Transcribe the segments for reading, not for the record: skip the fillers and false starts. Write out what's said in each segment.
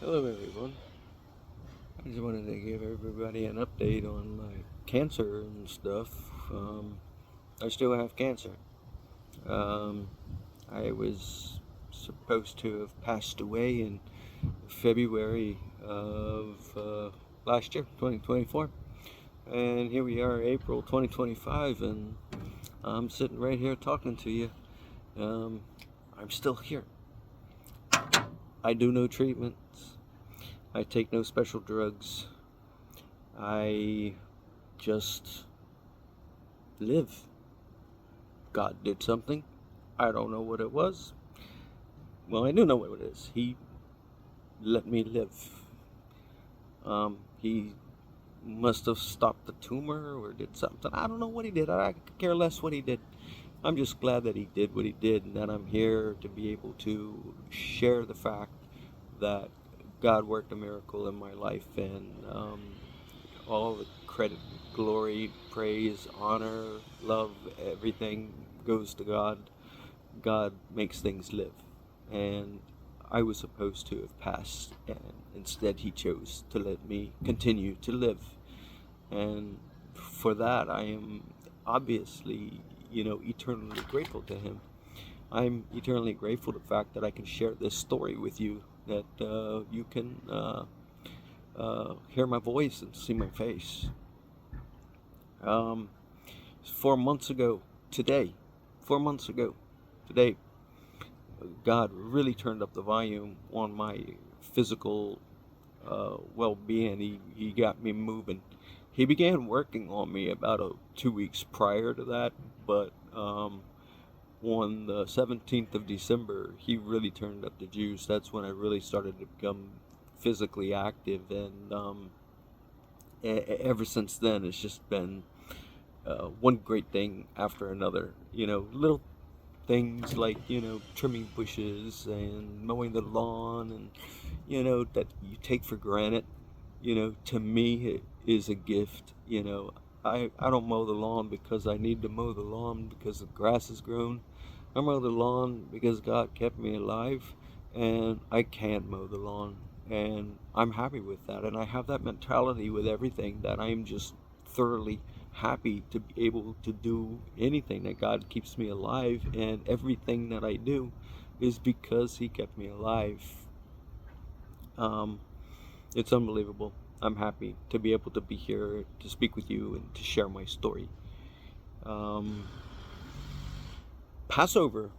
Hello everyone. I just wanted to give everybody an update on my cancer and stuff. I still have cancer. Um, I was supposed to have passed away in February of last year, 2024. And here we are, April 2025, and I'm sitting right here talking to you. I'm still here. I do no treatments. I take no special drugs. I just live. God did something. I don't know what it was. Well, I do know what it is. He let me live. He must have stopped the tumor or did something. I don't know what he did. I could care less what he did. I'm just glad that he did what he did and that I'm here to be able to share the fact that God worked a miracle in my life, and all the credit, glory, praise, honor, love, everything goes to God. God makes things live. And I was supposed to have passed, and instead He chose to let me continue to live. And for that, I am obviously, eternally grateful to Him. I'm eternally grateful to the fact that I can share this story with you, that you can hear my voice and see my face. 4 months ago today, 4 months ago today, God really turned up the volume on my physical well-being. He got me moving. He began working on me about 2 weeks prior to that, but on the 17th of December, He really turned up the juice. That's when I really started to become physically active, and ever since then, it's just been one great thing after another. Little things like, trimming bushes and mowing the lawn, and, that you take for granted, to me it is a gift. I don't mow the lawn because I need to mow the lawn because the grass has grown. I mow the lawn because God kept me alive, and I can't mow the lawn. And I'm happy with that. And I have that mentality with everything, that I'm just thoroughly happy to be able to do anything, that God keeps me alive. And everything that I do is because He kept me alive. It's unbelievable. I'm happy to be able to be here to speak with you and to share my story. Passover,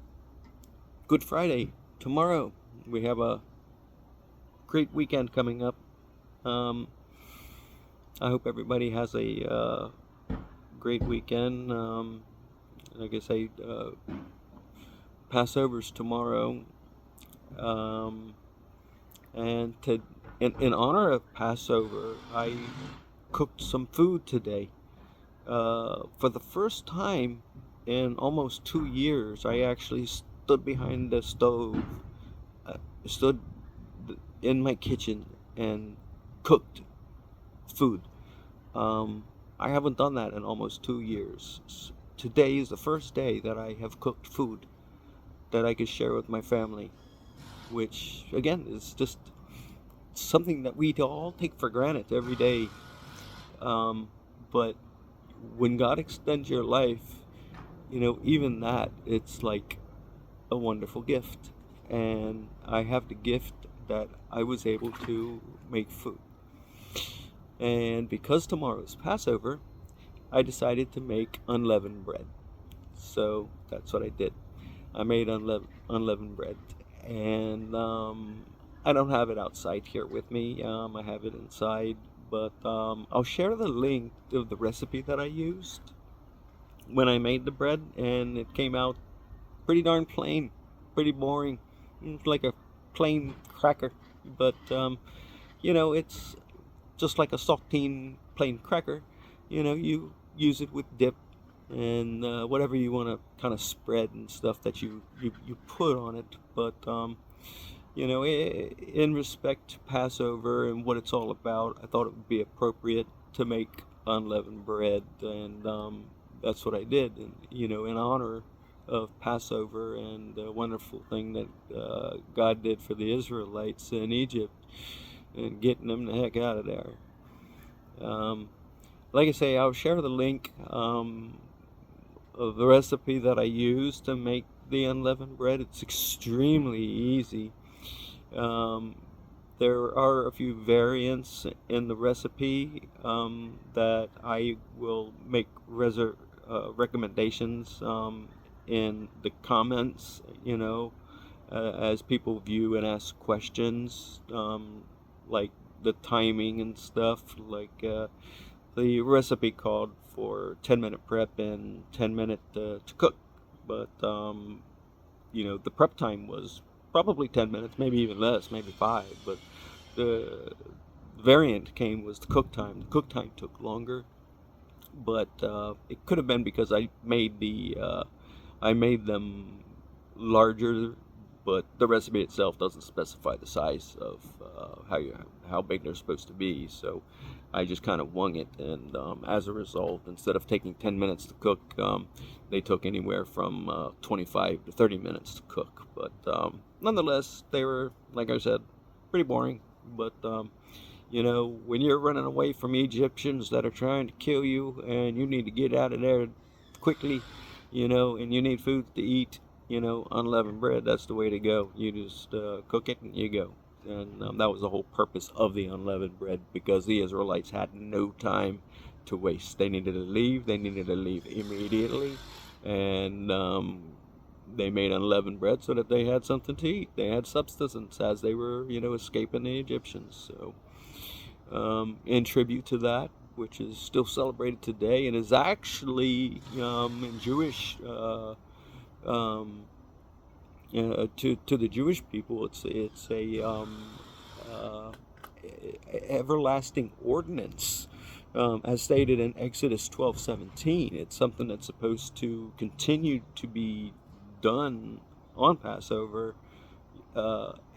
Good Friday, tomorrow. We have a great weekend coming up. I hope everybody has a great weekend. Like I say, Passover's tomorrow. And in honor of Passover, I cooked some food today. For the first time in almost 2 years, I actually stood behind the stove, stood in my kitchen, and cooked food. I haven't done that in almost 2 years. Today is the first day that I have cooked food that I could share with my family, which again is just something that we all take for granted every day. But when God extends your life, even that, it's like a wonderful gift. And I have the gift that I was able to make food. And because tomorrow's Passover, I decided to make unleavened bread. So that's what I did. I made unleavened bread. And I don't have it outside here with me. I have it inside. But I'll share the link of the recipe that I used when I made the bread. And it came out pretty darn plain, pretty boring. It's like a plain cracker. But, it's just like a saltine plain cracker. You use it with dip and whatever you want to kind of spread and stuff that you put on it. But in respect to Passover and what it's all about, I thought it would be appropriate to make unleavened bread, and that's what I did. And in honor of Passover and the wonderful thing that God did for the Israelites in Egypt and getting them the heck out of there. Like I say, I'll share the link of the recipe that I use to make the unleavened bread. It's extremely easy. There are a few variants in the recipe that I will make recommendations in the comments, as people view and ask questions, like the timing and stuff. Like the recipe called for 10-minute prep and 10-minute to cook, but the prep time was probably 10 minutes, maybe even less, maybe 5, but the variant was the cook time. The cook time took longer, but it could have been because I made them larger, but the recipe itself doesn't specify the size of how big they're supposed to be, so I just kind of wung it, and as a result, instead of taking 10 minutes to cook, they took anywhere from 25 to 30 minutes to cook. But nonetheless, they were, like I said, pretty boring. But when you're running away from Egyptians that are trying to kill you, and you need to get out of there quickly, and you need food to eat, unleavened bread, that's the way to go. You just cook it and you go. And that was the whole purpose of the unleavened bread, because the Israelites had no time to waste. They needed to leave. They needed to leave immediately. And they made unleavened bread so that they had something to eat. They had subsistence as they were, escaping the Egyptians. So in tribute to that, which is still celebrated today and is actually in Jewish to the Jewish people, it's a everlasting ordinance, as stated in Exodus 12:17. It's something that's supposed to continue to be done on Passover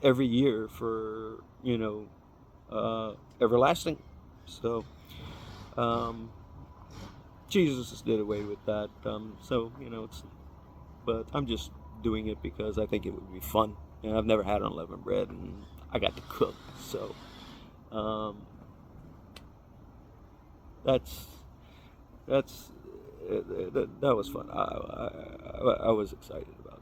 every year for everlasting. So Jesus did away with that. But I'm just doing it because I think it would be fun. I've never had unleavened bread, and I got to cook, so that's that was fun. I was excited about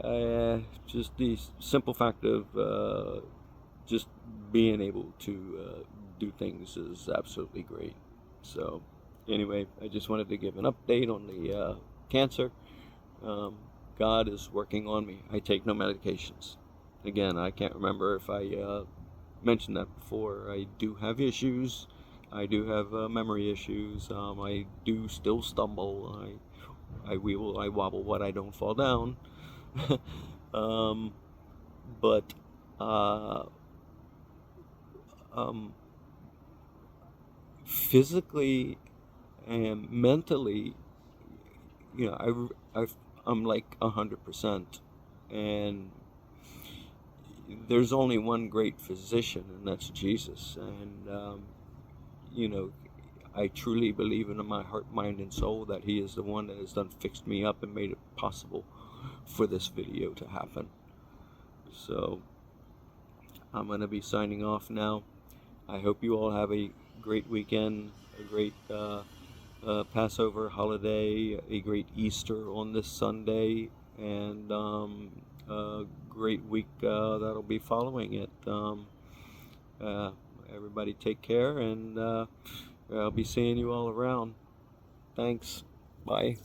that. Just the simple fact of just being able to do things is absolutely great. So anyway, I just wanted to give an update on the cancer. God is working on me. I take no medications. Again, I can't remember if I mentioned that before. I do have issues. I do have memory issues. I do still stumble. I weeble. I wobble. What I don't fall down. But physically and mentally, I'm like 100%, and there's only one great physician, and that's Jesus. And I truly believe in my heart, mind, and soul that He is the one that has fixed me up and made it possible for this video to happen. So I'm going to be signing off now. I hope you all have a great weekend, a great Passover holiday, a great Easter on this Sunday, and a great week that'll be following it. Everybody take care, and I'll be seeing you all around. Thanks. Bye.